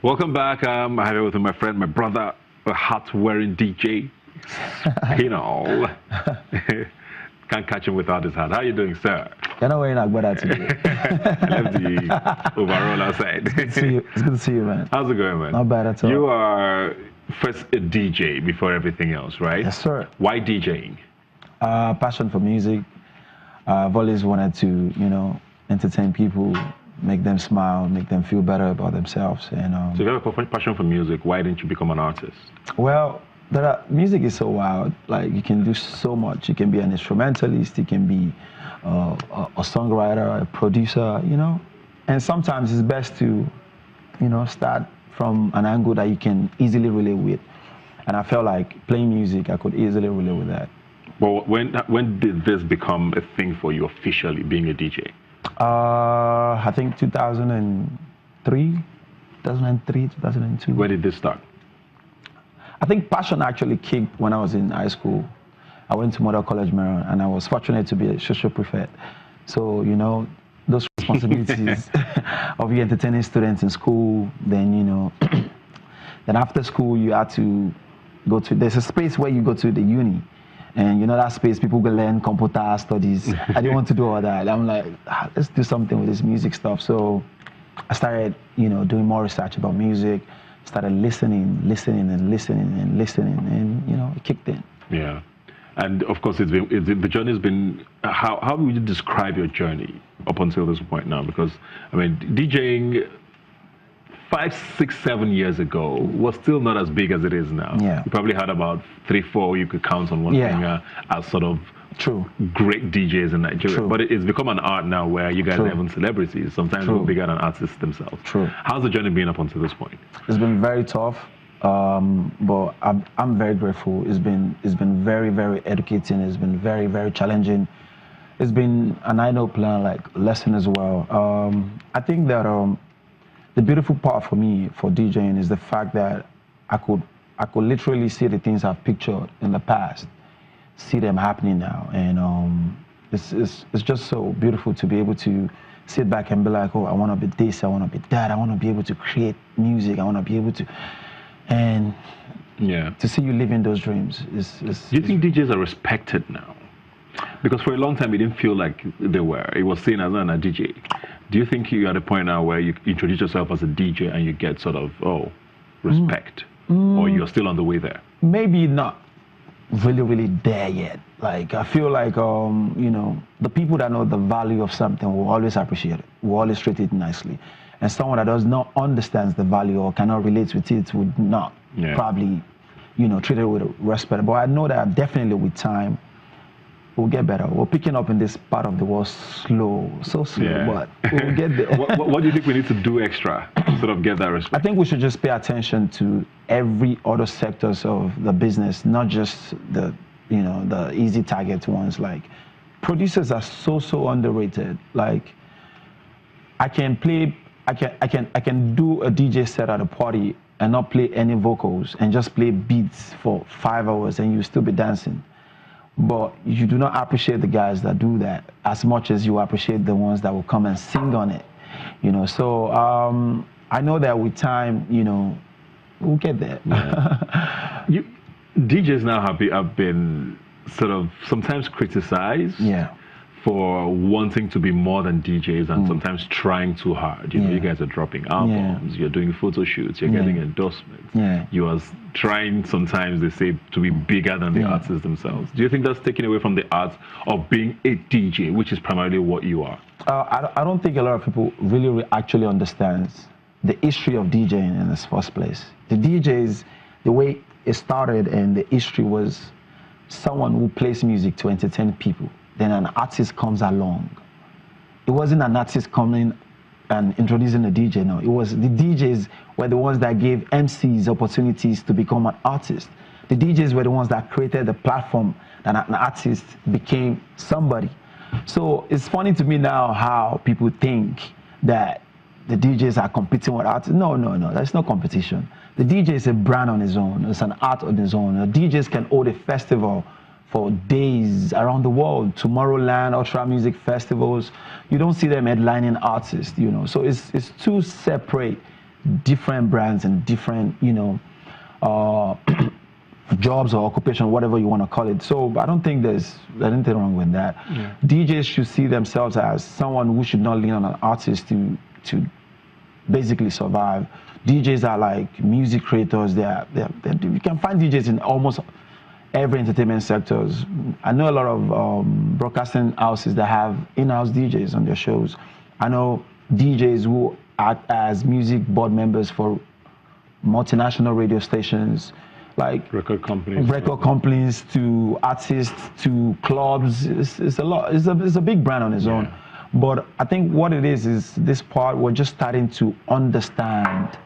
Welcome back. I have it with my friend, my brother, a hat-wearing DJ, Spinall. Can't catch him without his hat. How are you doing, sir? You're not wearing Agbada today. I left the overall outside. It's good to see you, man. How's it going, man? Not bad at all. You are first a DJ before everything else, right? Yes, sir. Why DJing? Passion for music. I've always wanted to, entertain people, make them smile, make them feel better about themselves. And So if you have a passion for music, why didn't you become an artist? well, music is so wild. Like, you can do so much. You can be an instrumentalist. You can be a songwriter, a producer. And sometimes it's best to, start from an angle that you can easily relate with. And I felt like playing music, I could easily relate with that. Well, when did this become a thing for you officially, being a DJ? I think 2003, 2002. Where did this start? I think passion actually kicked when I was in high school. I went to Model College, Maryland, and I was fortunate to be a social prefect. So, those responsibilities of you entertaining students in school, then, then after school, you had to go to, there's a space where you go to the uni. And that space, people can learn computer studies. I didn't want to do all that. I'm like, let's do something with this music stuff. So I started, doing more research about music, started listening, and it kicked in. Yeah. And of course, the journey's been, how would you describe your journey up until this point now? Because, I mean, DJing 5, 6, 7 years ago was still not as big as it is now. Yeah. You probably had about 3, 4 you could count on one finger as sort of True. great DJs in Nigeria. True. But it's become an art now where you guys True. are even celebrities, sometimes True. even bigger than artists themselves. True. How's the journey been up until this point? It's been very tough, but I'm very grateful. It's been very, very educating. It's been very, very challenging. It's been an eye-opener, like, lesson as well. I think that the beautiful part for me for DJing is the fact that I could literally see the things I've pictured in the past, see them happening now, and it's just so beautiful to be able to sit back and be like, oh, I want to be this, I want to be that, I want to be able to create music, I want to be able to, and to see you living those dreams is. Do you think DJs are respected now? Because for a long time, it didn't feel like they were. It was seen as a DJ. Do you think you're at a point now where you introduce yourself as a DJ and you get sort of, respect? Or you're still on the way there? Maybe not really there yet. Like, I feel like, the people that know the value of something will always appreciate it, will always treat it nicely. And someone that does not understand the value or cannot relate with it would not probably, treat it with respect. But I know that definitely with time, we'll get better. We're picking up in this part of the world so slow, but we'll get there. What do you think we need to do extra to sort of get that respect? I think we should just pay attention to every other sectors of the business, not just the easy target ones. Like, producers are so underrated. Like, I can do a DJ set at a party and not play any vocals and just play beats for 5 hours and you still be dancing. But you do not appreciate the guys that do that as much as you appreciate the ones that will come and sing on it. So I know that with time, we'll get there. Yeah. DJs now have been sort of sometimes criticized for wanting to be more than DJs and sometimes trying too hard. You guys are dropping albums, you're doing photo shoots, you're getting endorsements. You are trying sometimes, they say, to be bigger than the artists themselves. Do you think that's taken away from the art of being a DJ, which is primarily what you are? I don't think a lot of people really actually understands the history of DJing in this first place. The DJs, the way it started and the history was someone who plays music to entertain people. Then an artist comes along. It wasn't an artist coming and introducing a DJ, no. It was the DJs were the ones that gave MCs opportunities to become an artist. The DJs were the ones that created the platform that an artist became somebody. So it's funny to me now how people think that the DJs are competing with artists. No, that's not competition. The DJ is a brand on his own. It's an art on his own. The DJs can hold a festival for days around the world, Tomorrowland, Ultra Music Festivals. You don't see them headlining artists, So it's two separate different brands and different, you know, jobs or occupation, whatever you want to call it. So I don't think there's anything wrong with that. Yeah. DJs should see themselves as someone who should not lean on an artist to basically survive. DJs are like music creators. You can find DJs in almost every entertainment sectors. I know a lot of broadcasting houses that have in-house DJs on their shows. I know DJs who act as music board members for multinational radio stations, like record companies to artists to clubs. It's a lot. It's a big brand on its own. But I think what it is this part we're just starting to understand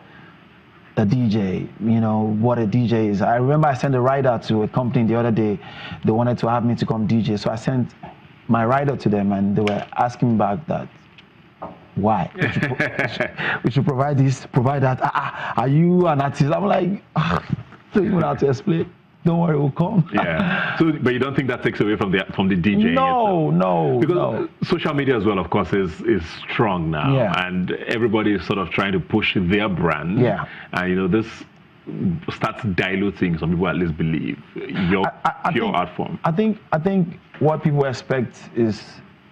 a DJ, you know, what a DJ is. I remember I sent a rider to a company the other day. They wanted to have me to come DJ. So I sent my rider to them and they were asking me back that, why? We should provide this, provide that. Are you an artist? I'm like, don't even have to explain. Don't worry, we'll come. Yeah. So, but you don't think that takes away from the DJ? No. Because social media as well, of course, is strong now, and everybody is sort of trying to push their brand. Yeah. And you know, this starts diluting. Some people at least believe your art form. I think what people expect is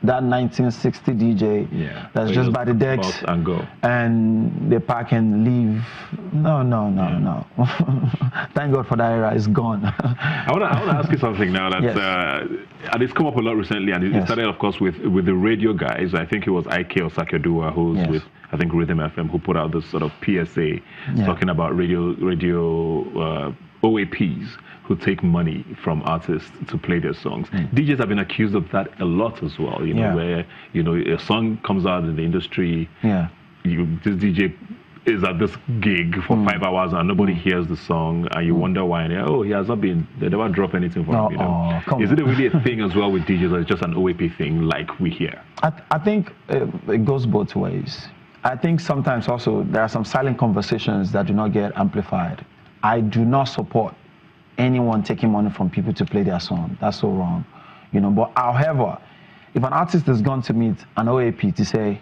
that 1960 DJ that's just by the decks and go, and they pack and leave. No. Thank God for that era. It's gone. I want to ask you something now that and it's come up a lot recently, and it started, of course, with the radio guys. I think it was Ike Osakioduwa who's with, I think, Rhythm FM, who put out this sort of PSA talking about radio OAPs who take money from artists to play their songs. DJs have been accused of that a lot as well, you know, where, you know, a song comes out in the industry, this DJ is at this gig for 5 hours and nobody hears the song, and you wonder why, and he has not been, they never drop anything for him, you know. Is it really a thing as well with DJs, or it's just an OAP thing like we hear? I think it goes both ways. I think sometimes also there are some silent conversations that do not get amplified. I do not support anyone taking money from people to play their song. That's so wrong, you know. But however, if an artist has gone to meet an OAP to say,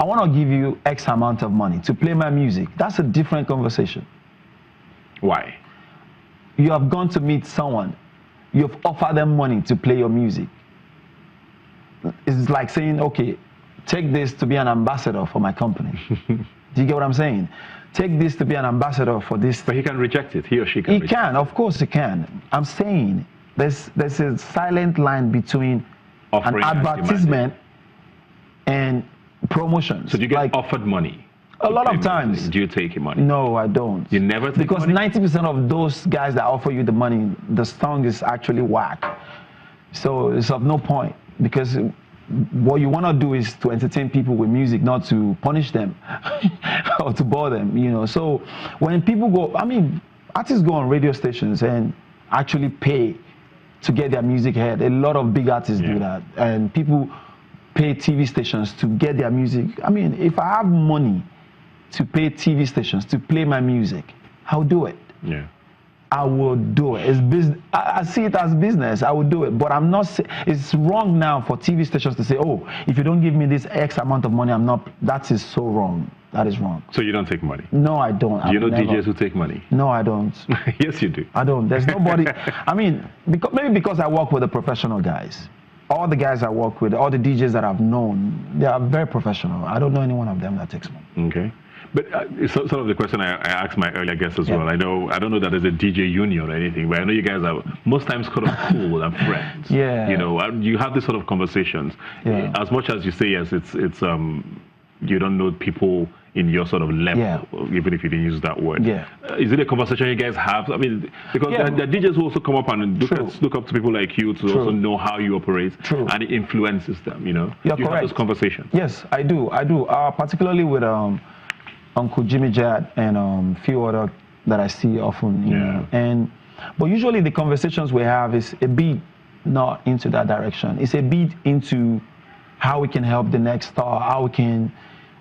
I want to give you X amount of money to play my music, that's a different conversation. Why? You have gone to meet someone, you've offered them money to play your music. It's like saying, okay, take this to be an ambassador for my company. Do you get what I'm saying? Take this to be an ambassador for this. But he can reject it. He or she can reject it. He can, of course he can. I'm saying there's a silent line between offering an advertisement and promotion. So do you get offered money? A lot of times. Do you take money? No, I don't. You never take money? Because 90% of those guys that offer you the money, the song is actually whack. So it's of no point, because what you want to do is to entertain people with music, not to punish them or to bore them, you know. So when people go, I mean, artists go on radio stations and actually pay to get their music heard. A lot of big artists do that. And people pay TV stations to get their music. I mean, if I have money to pay TV stations to play my music, I'll do it. Yeah. I will do it. It's business. I see it as business. I will do it. But I'm not. It's wrong now for TV stations to say, "Oh, if you don't give me this X amount of money, I'm not." That is so wrong. That is wrong. So you don't take money? No, I don't. Do you know DJs who take money? No, I don't. Yes, you do. I don't. There's nobody. I mean, maybe because I work with the professional guys. All the guys I work with, all the DJs that I've known, they are very professional. I don't know any one of them that takes money. Okay. But it's sort of the question I asked my earlier guests as well. I don't know that there's a DJ union or anything, but I know you guys are most times kind of cool and friends. Yeah. You know, you have this sort of conversations. Yeah. As much as you say yes, it's you don't know people in your sort of level, even if you didn't use that word. Yeah. Is it a conversation you guys have? I mean, because there are DJs who also come up and look up to people like you to also know how you operate, and it influences them. You know, You're you correct. have this conversation. Yes, I do. Particularly with Uncle Jimmy Jad and few other that I see often, you know. But usually the conversations we have is a bit not into that direction. It's a bit into how we can help the next star,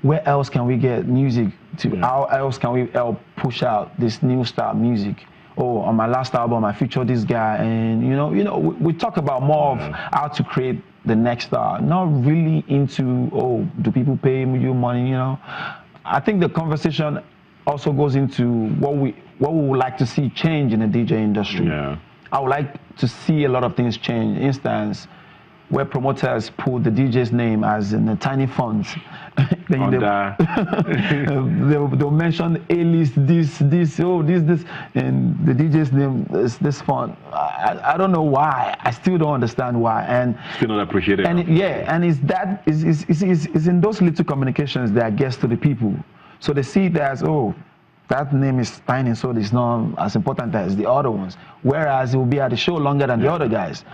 where else can we get music to, how else can we help push out this new style music. Oh, on my last album I featured this guy, and you know, we talk about more of how to create the next star, not really into, oh, do people pay you money, you know. I think the conversation also goes into what we would like to see change in the DJ industry. Yeah. I would like to see a lot of things change. Instance, where promoters put the DJ's name as in the tiny fonts. Then they'll mention A-list, this, and the DJ's name is this font. I don't know why. I still don't understand why. And still not appreciated. And and it's in those little communications that gets to the people. So they see it as, oh, that name is tiny, so it's not as important as the other ones. Whereas it will be at the show longer than the other guys.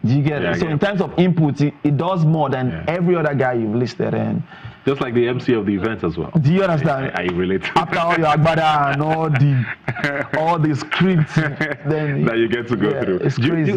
Do you get it? So in terms of input, it does more than every other guy you've listed. And just like the MC of the event as well. Do you understand? I relate. After all your agbada and all the scripts, then that you get to go through. It's crazy.